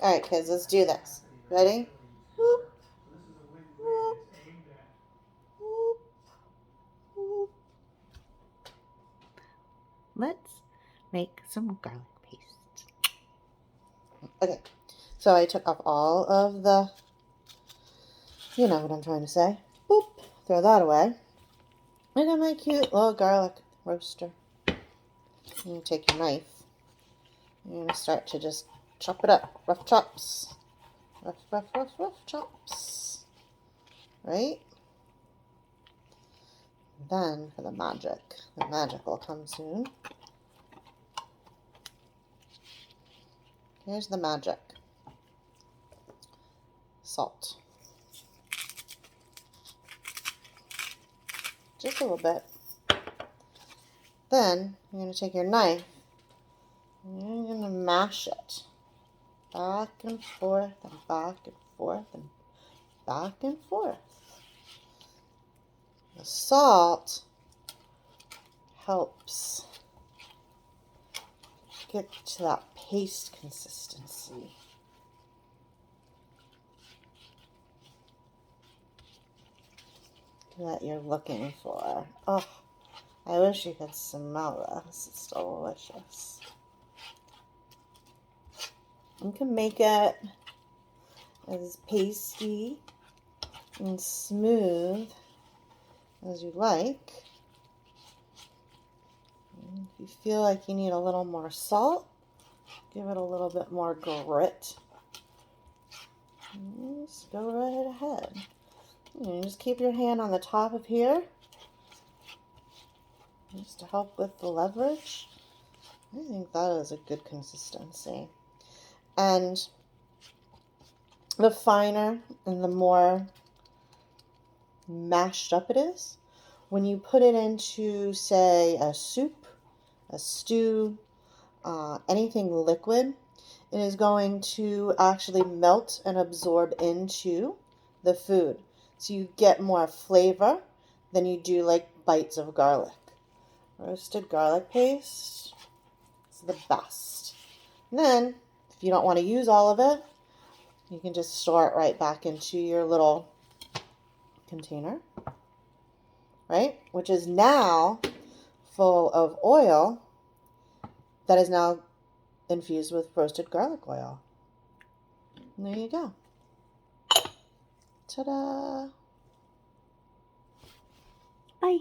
All right, kids, let's do this. Ready? Whoop, whoop, whoop, whoop. Let's make some garlic paste. Okay, so I took off all of the, you know what I'm trying to say. Boop, throw that away. I got my cute little garlic roaster. You take your knife. You're going to start to just chop it up. Rough chops. Rough, rough, rough, rough chops. Right? Then for the magic will come soon. Here's the magic. Salt. Just a little bit. Then you're going to take your knife and you're going to mash it. Back and forth and back and forth and back and forth. The salt helps get to that paste consistency. That you're looking for. Oh, I wish you could smell this. It's delicious. You can make it as pasty and smooth as you like. If you feel like you need a little more salt, give it a little bit more grit. Just go right ahead. Just keep your hand on the top of here, just to help with the leverage. I think that is a good consistency. And the finer and the more mashed up it is, when you put it into, say, a soup, a stew, anything liquid, it is going to actually melt and absorb into the food. So you get more flavor than you do like bites of garlic. Roasted garlic paste is the best. And then, if you don't want to use all of it, you can just store it right back into your little container, right? Which is now full of oil that is now infused with roasted garlic oil. And there you go. Ta-da! Bye.